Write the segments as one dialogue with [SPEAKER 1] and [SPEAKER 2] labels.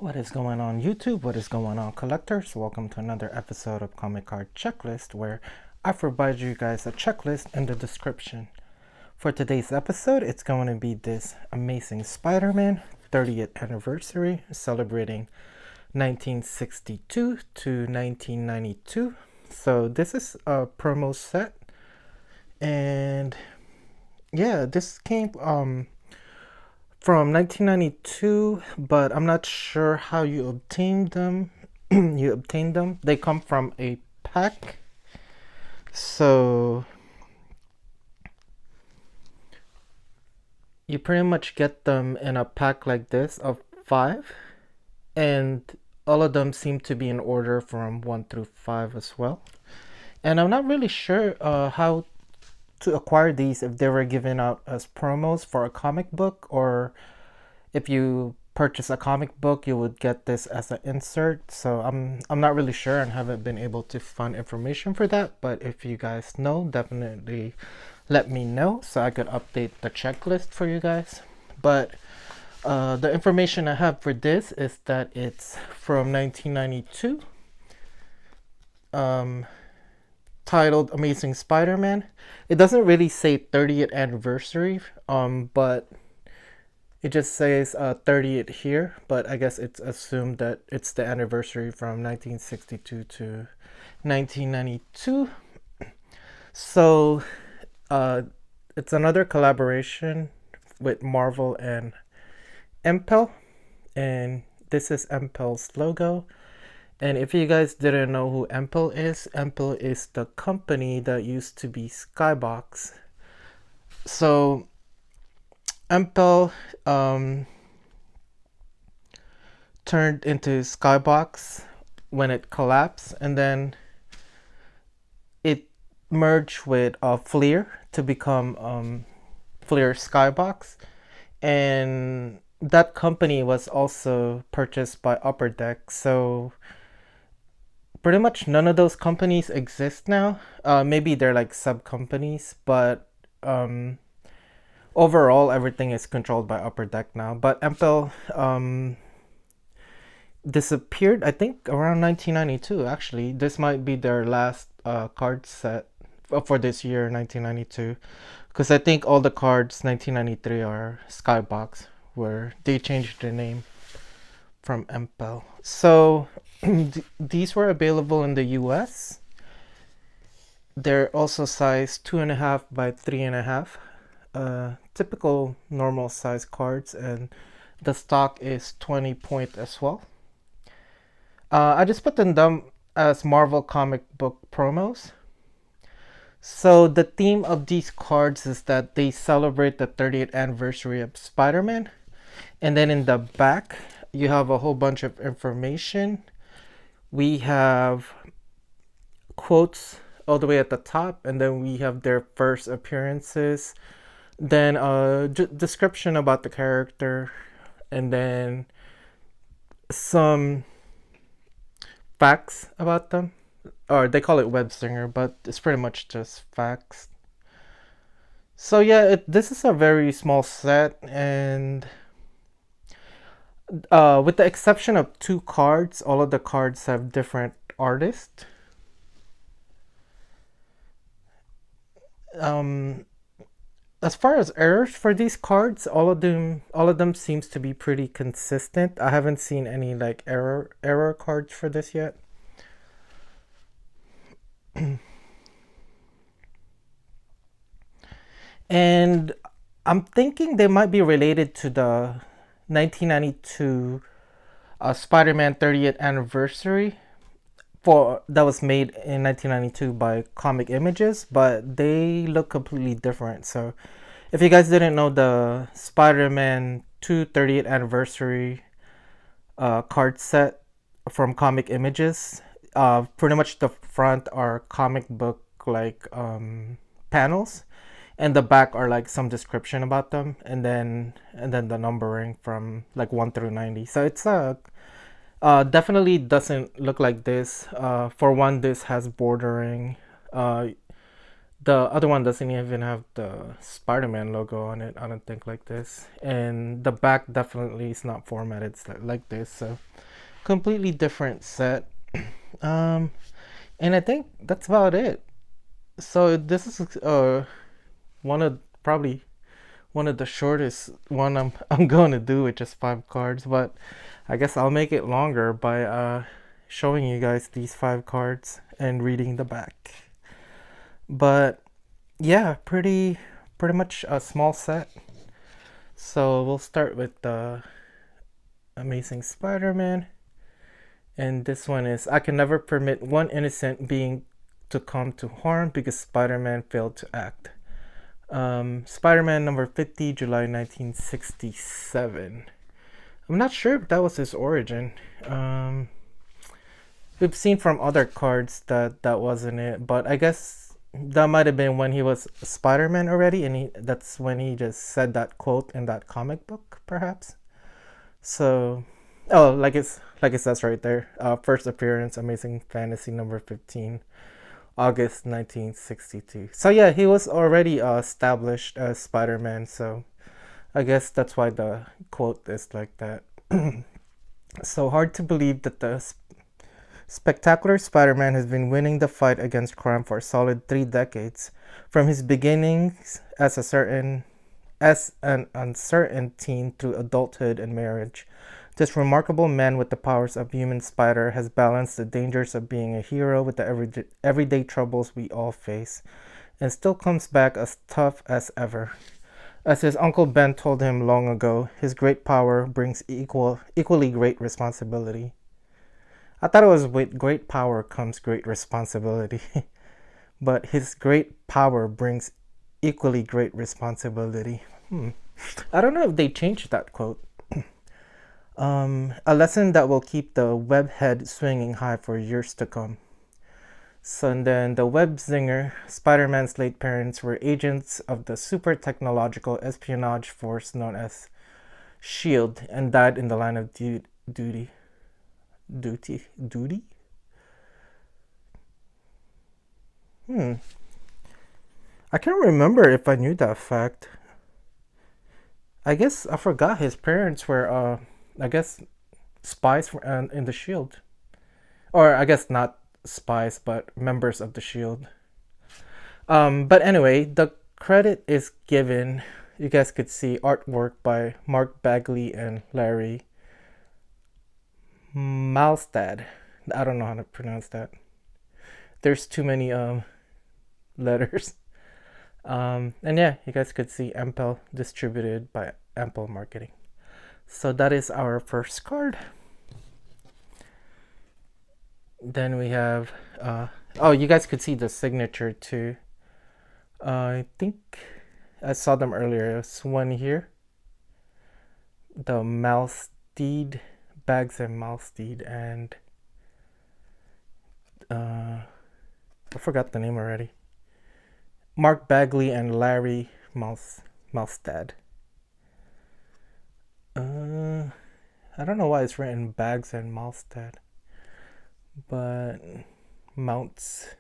[SPEAKER 1] What is going on YouTube? What is going on collectors? Welcome to another episode of Comic Card Checklist where I provide you guys a checklist in the description. For today's episode, it's going to be this Amazing Spider-Man 30th anniversary celebrating 1962 to 1992. So this is a promo set, and yeah, this came from 1992, but I'm not sure how you obtained them. You obtained them. They come from a pack. So you pretty much get them in a pack like this of 5, and all of them seem to be in order from 1 through 5 as well. And I'm not really sure how to acquire these, if they were given out as promos for a comic book, or if you purchase a comic book you would get this as an insert. So I'm not really sure and haven't been able to find information for that, but if you guys know, definitely let me know so I could update the checklist for you guys. But the information I have for this is that it's from 1992, titled Amazing Spider-Man. It doesn't really say 30th anniversary, but it just says 30th here, but I guess it's assumed that it's the anniversary from 1962 to 1992. So it's another collaboration with Marvel and Impel, and this is Impel's logo. And if you guys didn't know who Impel is the company that used to be Skybox. So Impel turned into Skybox when it collapsed, and then it merged with Fleer to become Fleer Skybox, and that company was also purchased by Upper Deck. So pretty much none of those companies exist now. Maybe they're like sub companies, but overall everything is controlled by Upper Deck now. But Impel disappeared, I think, around 1992. Actually, this might be their last card set for this year, 1992, because I think all the cards 1993 are Skybox, where they changed their name from Impel. So these were available in the US. They're also size 2.5 by 3.5, typical normal size cards, and the stock is 20 point as well. I just put them as Marvel comic book promos. So the theme of these cards is that they celebrate the 30th anniversary of Spider-Man. And then in the back, you have a whole bunch of information. We have quotes all the way at the top, and then we have their first appearances. Then a description about the character, and then some facts about them, or they call it web singer, but it's pretty much just facts. So yeah, this is a very small set, and with the exception of 2 cards, all of the cards have different artists. As far as errors for these cards, all of them seems to be pretty consistent. I haven't seen any like error cards for this yet. And I'm thinking they might be related to the 1992 Spider-Man 30th anniversary that was made in 1992 by Comic Images, but they look completely different. So if you guys didn't know, the Spider-Man 2 30th anniversary card set from Comic Images, pretty much the front are comic book like panels, and the back are like some description about them, and then the numbering from like 1 through 90. So it's definitely doesn't look like this. For one, this has bordering. The other one doesn't even have the Spider-Man logo on it, I don't think, like this. And the back definitely is not formatted like this, so completely different set. Um, and I think that's about it. So this is one of probably one of the shortest one I'm going to do with just 5 cards, but I guess I'll make it longer by showing you guys these 5 cards and reading the back. But yeah, pretty much a small set. So we'll start with the Amazing Spider-Man, and this one is I can never permit one innocent being to come to harm because Spider-Man failed to act. Spider-Man number 50, July 1967. I'm not sure if that was his origin. Um, we've seen from other cards that that wasn't it, but I guess that might have been when he was Spider-Man already, and that's when he just said that quote in that comic book, perhaps. So, oh, like it says right there, first appearance, Amazing Fantasy number 15, August 1962. So yeah, he was already established as Spider-Man. So I guess that's why the quote is like that. So hard to believe that the spectacular Spider-Man has been winning the fight against crime for a solid 3 decades, from his beginnings as an uncertain teen through adulthood and marriage. This remarkable man with the powers of human spider has balanced the dangers of being a hero with the everyday troubles we all face, and still comes back as tough as ever. As his uncle Ben told him long ago, his great power brings equally great responsibility. I thought it was with great power comes great responsibility, but his great power brings equally great responsibility. I don't know if they changed that quote. A lesson that will keep the web head swinging high for years to come. So and then the web zinger, Spider-Man's late parents were agents of the super technological espionage force known as SHIELD and died in the line of duty. Duty? I can't remember if I knew that fact. I guess I forgot his parents were, I guess, spies in the SHIELD. Or I guess not spies, but members of the SHIELD. But anyway, the credit is given. You guys could see artwork by Mark Bagley and Larry Mahistadt. I don't know how to pronounce that. There's too many letters. And yeah, you guys could see Impel distributed by Impel Marketing. So that is our first card. Then we have oh, you guys could see the signature too. I think I saw them earlier. It's one here. The Mahistadt, Bags and Mahistadt, and I forgot the name already. Mark Bagley and Larry Mahistadt. I don't know why it's written Bags and Mahistadt, but mounts.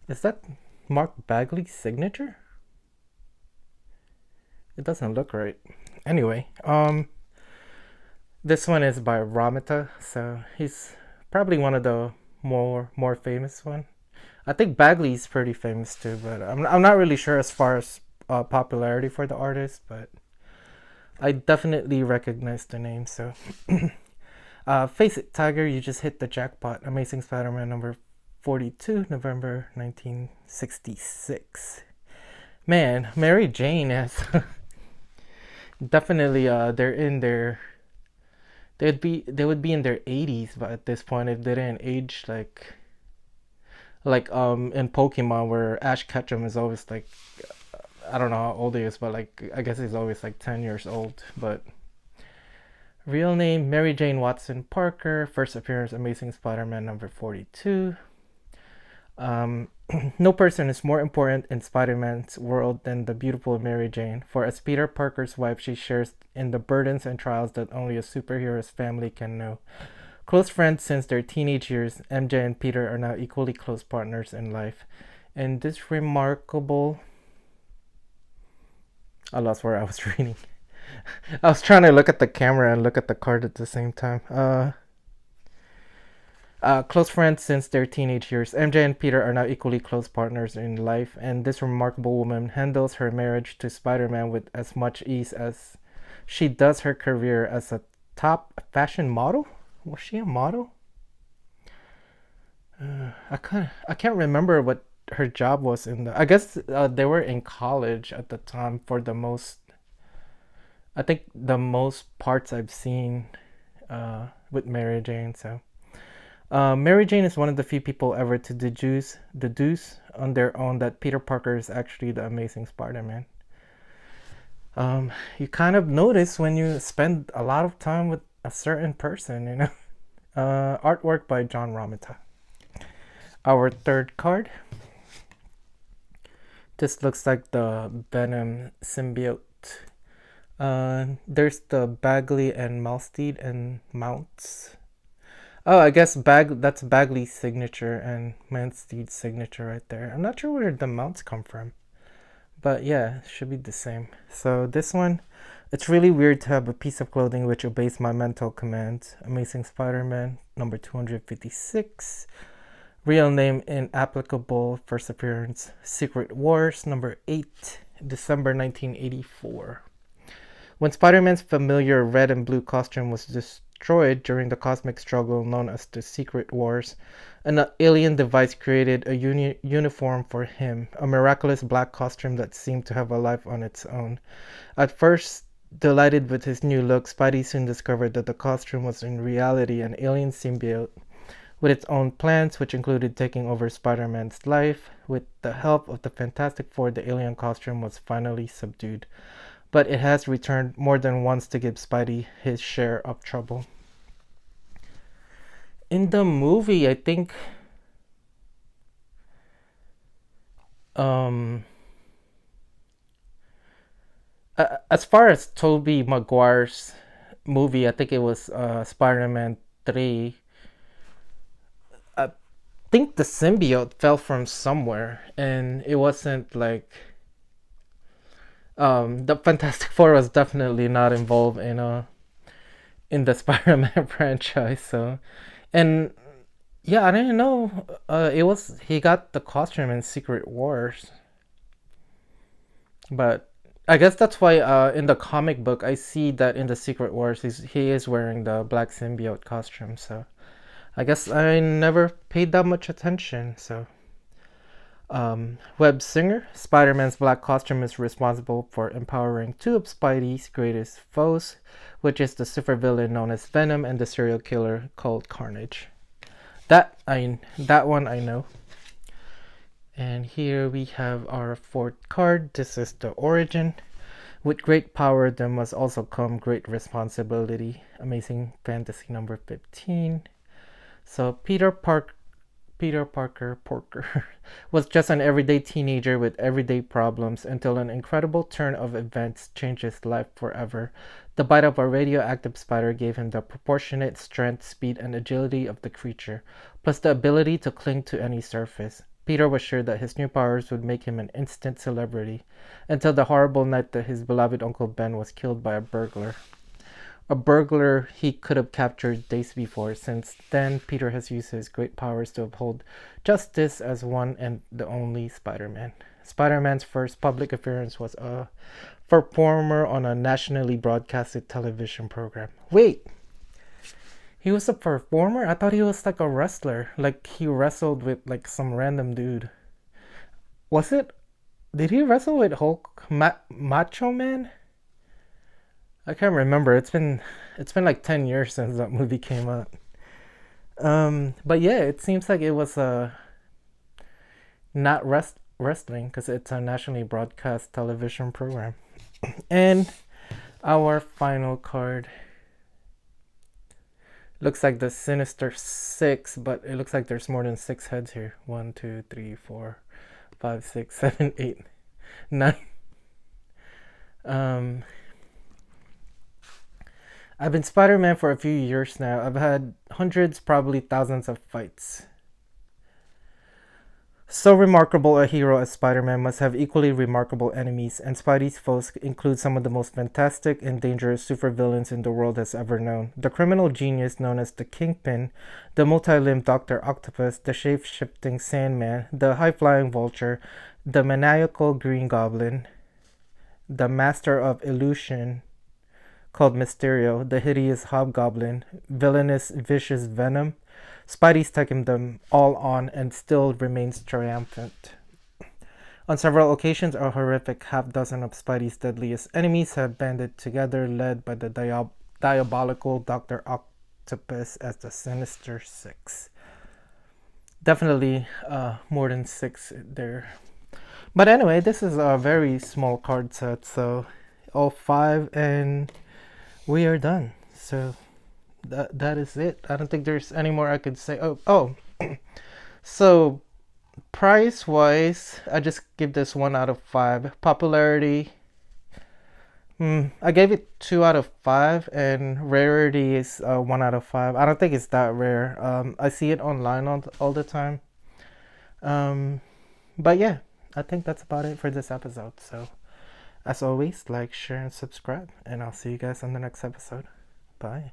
[SPEAKER 1] Is that Mark Bagley's signature? It doesn't look right. Anyway, this one is by Romita, so he's probably one of the more famous one. I think Bagley's pretty famous too, but I'm not really sure as far as popularity for the artist, but I definitely recognize the name. So, face it, Tiger, you just hit the jackpot. Amazing Spider-Man number 42, November 1966. Man, Mary Jane has definitely they're in their they would be in their 80s, but at this point if they didn't age like in Pokemon where Ash Ketchum is always like I don't know how old he is, but like I guess he's always like 10 years old. But real name Mary Jane Watson Parker, first appearance Amazing Spider-Man number 42. No person is more important in Spider-Man's world than the beautiful Mary Jane, for as Peter Parker's wife, she shares in the burdens and trials that only a superhero's family can know. Close friends since their teenage years, MJ and Peter are now equally close partners in life. And this remarkable. I lost where I was reading. I was trying to look at the camera and look at the card at the same time. Close friends since their teenage years, MJ and Peter are now equally close partners in life, and this remarkable woman handles her marriage to Spider Man with as much ease as she does her career as a top fashion model. Was she a model? I can't remember what her job was in the. I guess they were in college at the time for the most. I think the most parts I've seen with Mary Jane. So Mary Jane is one of the few people ever to deduce on their own that Peter Parker is actually the Amazing Spider-Man. You kind of notice when you spend a lot of time with a certain person, you know. Artwork by John Romita. Our third card. This looks like the Venom symbiote. There's the Bagley and Mahistadt and mounts. Oh, I guess that's Bagley's signature and Mahistadt's signature right there. I'm not sure where the mounts come from, but yeah, it should be the same. So this one, it's really weird to have a piece of clothing which obeys my mental commands. Amazing Spider-Man, number 256. Real name inapplicable. First appearance, Secret Wars, number 8, December 1984. When Spider-Man's familiar red and blue costume was destroyed during the cosmic struggle known as the Secret Wars, an alien device created a uniform for him, a miraculous black costume that seemed to have a life on its own. At first, delighted with his new look, Spidey soon discovered that the costume was in reality an alien symbiote with its own plans, which included taking over Spider-Man's life. With the help of the Fantastic Four, the alien costume was finally subdued, but it has returned more than once to give Spidey his share of trouble. In the movie, I think as far as Tobey Maguire's movie, I think it was Spider-Man 3. I think the symbiote fell from somewhere, and it wasn't like the Fantastic Four was definitely not involved in the Spider-Man franchise. So, and yeah, I didn't know it was he got the costume in Secret Wars, but I guess that's why in the comic book I see that in the Secret Wars he is wearing the black symbiote costume. So I guess I never paid that much attention. So Web Singer, Spider-Man's black costume is responsible for empowering two of Spidey's greatest foes, which is the supervillain known as Venom and the serial killer called Carnage. That one I know. And here we have our fourth card. This is the origin. With great power, there must also come great responsibility. Amazing Fantasy number 15. So Peter Parker was just an everyday teenager with everyday problems until an incredible turn of events changed his life forever. The bite of a radioactive spider gave him the proportionate strength, speed, and agility of the creature, plus the ability to cling to any surface. Peter was sure that his new powers would make him an instant celebrity, until the horrible night that his beloved Uncle Ben was killed by a burglar. A burglar he could have captured days before. Since then, Peter has used his great powers to uphold justice as one and the only Spider-Man. Spider-Man's first public appearance was a performer on a nationally broadcasted television program. Wait! He was a performer? I thought he was like a wrestler. Like he wrestled with like some random dude. Was it? Did he wrestle with Hulk? Macho Man? I can't remember. It's been like 10 years since that movie came out. But yeah, it seems like it was not wrestling because it's a nationally broadcast television program. And our final card looks like the Sinister Six, but it looks like there's more than 6 heads here. 1, 2, 3, 4, 5, 6, 7, 8, 9. I've been Spider-Man for a few years now. I've had hundreds, probably thousands of fights. So remarkable a hero as Spider-Man must have equally remarkable enemies, and Spidey's foes include some of the most fantastic and dangerous supervillains in the world has ever known. The criminal genius known as the Kingpin, the multi-limbed Dr. Octopus, the shape-shifting Sandman, the high-flying Vulture, the maniacal Green Goblin, the Master of Illusion, called Mysterio, the hideous Hobgoblin, villainous vicious Venom. Spidey's taken them all on and still remains triumphant. On several occasions, a horrific half dozen of Spidey's deadliest enemies have banded together, led by the diabolical Dr. Octopus as the Sinister Six. Definitely more than six there. But anyway, this is a very small card set, so all five, and we are done. So that is it. I don't think there's any more I could say. Oh. So price wise, I just give this 1 out of 5. Popularity, I gave it 2 out of 5, and rarity is 1 out of 5. I don't think it's that rare. I see it online all the time. Um, but yeah, I think that's about it for this episode. So as always, like, share, and subscribe, and I'll see you guys on the next episode. Bye.